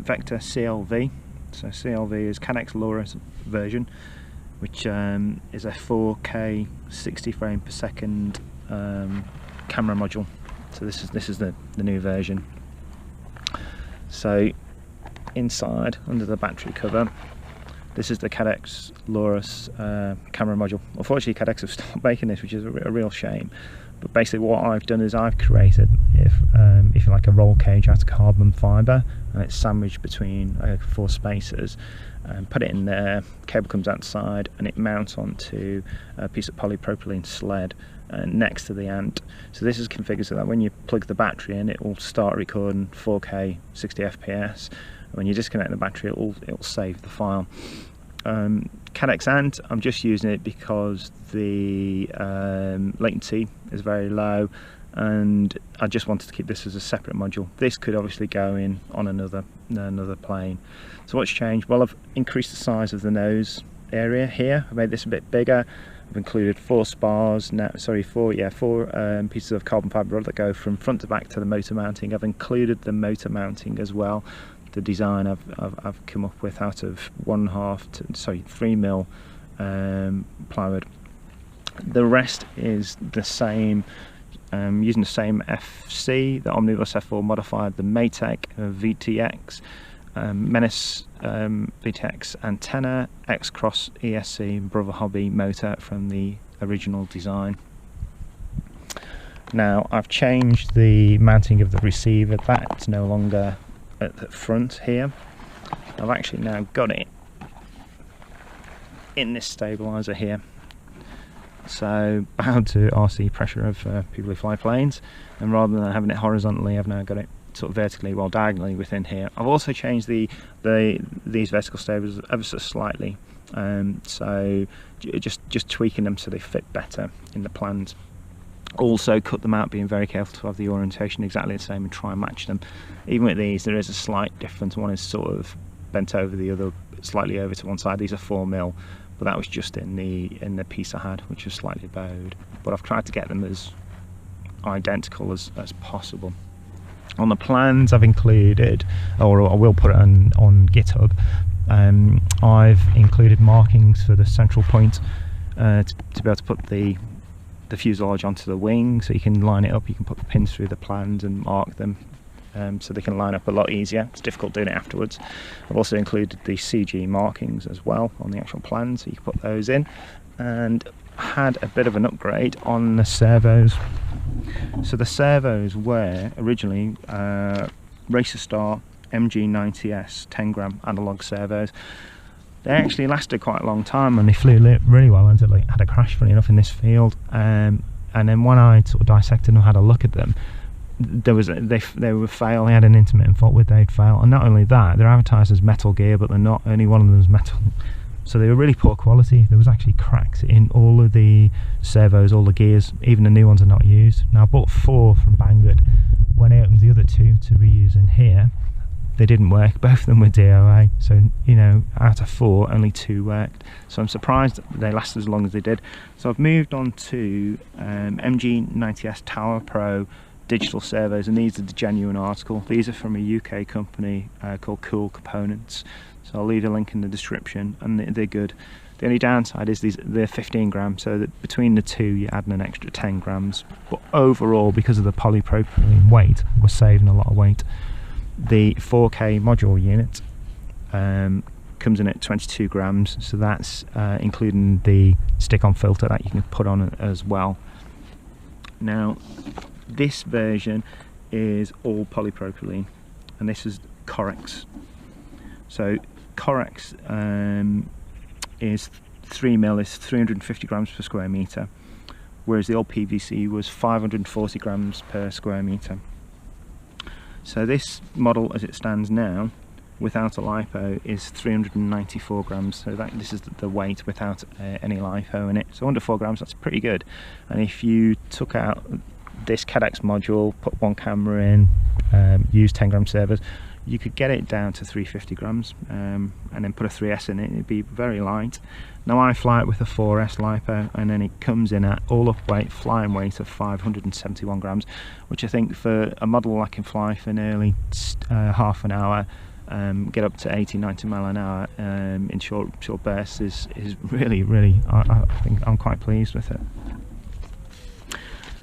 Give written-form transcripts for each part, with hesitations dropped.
Vector CLV. So CLV is Caddx Loris version, which is a 4K 60 frame per second camera module. So this is the new version. So inside, under the battery cover, this is the Caddx Loris camera module. Unfortunately, Caddx have stopped making this, which is a real shame. But basically what I've done is I've created, if you like, a roll cage out of carbon fibre, and it's sandwiched between 4 spacers, and put it in there, cable comes outside, and it mounts onto a piece of polypropylene sled next to the ant. So this is configured so that when you plug the battery in, it will start recording 4K 60 FPS. When you disconnect the battery, it will save the file. Caddx Ant, I'm just using it because the latency is very low, and I just wanted to keep this as a separate module. This could obviously go in on another plane. So what's changed? Well, I've increased the size of the nose area here. I've made this a bit bigger. I've included 4 spars now. Sorry, four pieces of carbon fibre rod that go from front to back to the motor mounting. I've included the motor mounting as well. The design I've come up with out of 3mm plywood. The rest is the same, using the same FC, the Omnibus F4 modified, the Maytech VTX, Menace VTX antenna, X-Cross ESC Brother Hobby motor from the original design. Now I've changed the mounting of the receiver. That's no longer at the front here. I've actually now got it in this stabilizer here, so bound to RC pressure of people who fly planes, and rather than having it horizontally, I've now got it sort of vertically, well, diagonally within here. I've also changed these vertical stabilizers ever so slightly, so just tweaking them so they fit better in the plans. Also cut them out, being very careful to have the orientation exactly the same and try and match them. Even with these, there is a slight difference. One is sort of bent over, the other slightly over to one side. These are 4mm, but that was just in the piece I had, which was slightly bowed. But I've tried to get them as identical as possible. On the plans I've included, or I will put it on GitHub, I've included markings for the central point to be able to put the fuselage onto the wing, so you can line it up. You can put the pins through the plans and mark them, so they can line up a lot easier. It's difficult doing it afterwards. I've also included the CG markings as well on the actual plan, so you can put those in, and had a bit of an upgrade on the servos. So the servos were originally Racer Star MG90S 10-gram analog servos. They actually lasted quite a long time, and they flew really well until they had a crash, funny enough, in this field. And then when I sort of dissected them, had a look at them, they would fail. They had an intermittent fault where they'd fail, and not only that, they're advertised as metal gear, but they're not. Only one of them is metal. So they were really poor quality. There was actually cracks in all of the servos, all the gears. Even the new ones are not used. Now I bought 4 from Banggood. When I opened the other 2 to reuse in here, they didn't work. Both of them were DOA, so out of 4 only 2 worked. So I'm surprised they lasted as long as they did. So I've moved on to MG90S Tower Pro digital servos, and these are the genuine article. These are from a UK company called Cool Components, so I'll leave a link in the description, and they're good. The only downside is they're 15 grams, so that between the 2 you're adding an extra 10 grams, but overall, because of the polypropylene weight, we're saving a lot of weight. The 4K module unit comes in at 22 grams, so that's including the stick-on filter that you can put on as well. Now, this version is all polypropylene, and this is Correx. So Correx is 3mm, is 350 grams per square metre, whereas the old PVC was 540 grams per square metre. So this model, as it stands now, without a LiPo, is 394 grams. So this is the weight without any LiPo in it. So under 4 grams, that's pretty good. And if you took out this Caddx module, put 1 camera in, use 10-gram servos, you could get it down to 350 grams, and then put a 3S in it. It'd be very light. Now I fly it with a 4S LiPo, and then it comes in at all up weight, flying weight of 571 grams, which I think for a model I can fly for nearly half an hour get up to 80-90 mile an hour in short bursts is really I think I'm quite pleased with it.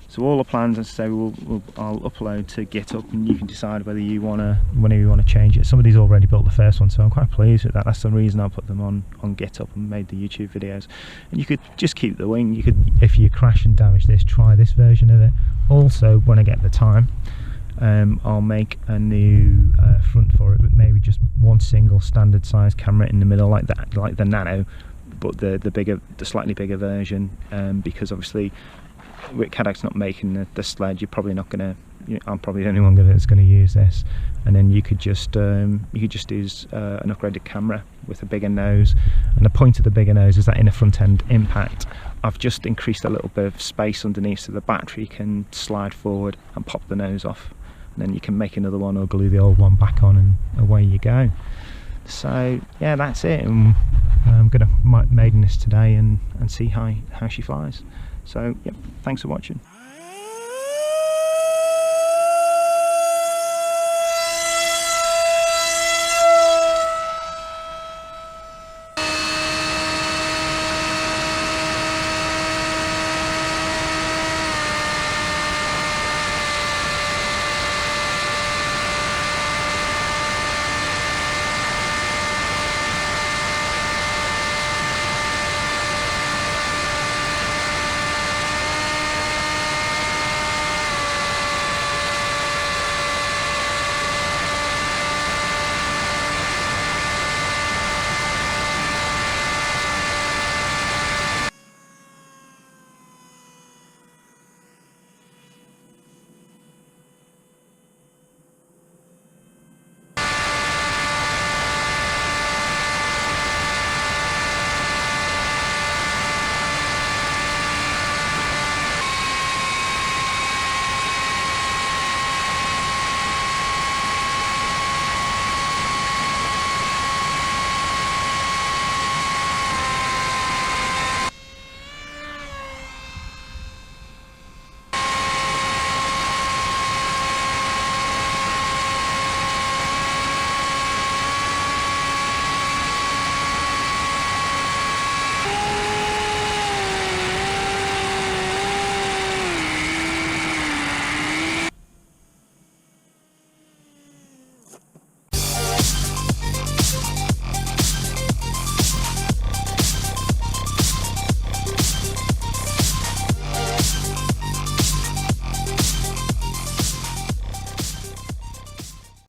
So all the plans, as I say, I'll upload to GitHub, and you can decide whether you want to change it. Somebody's already built the first one, so I'm quite pleased with that. That's the reason I put them on GitHub and made the YouTube videos. And you could just keep the wing. You could, if you crash and damage this, try this version of it. Also, when I get the time, I'll make a new front for it, with maybe just one single standard size camera in the middle, like that, like the Nano, but the slightly bigger version, because obviously with Caddx not making the sled, you're probably not gonna. I'm probably the only one that's going to use this. And then you could just use an upgraded camera with a bigger nose. And the point of the bigger nose is that in a front end impact, I've just increased a little bit of space underneath, so the battery can slide forward and pop the nose off. And then you can make another one or glue the old one back on, and away you go. So yeah, that's it. And I'm going to maiden this today and see how she flies. So, yep, thanks for watching.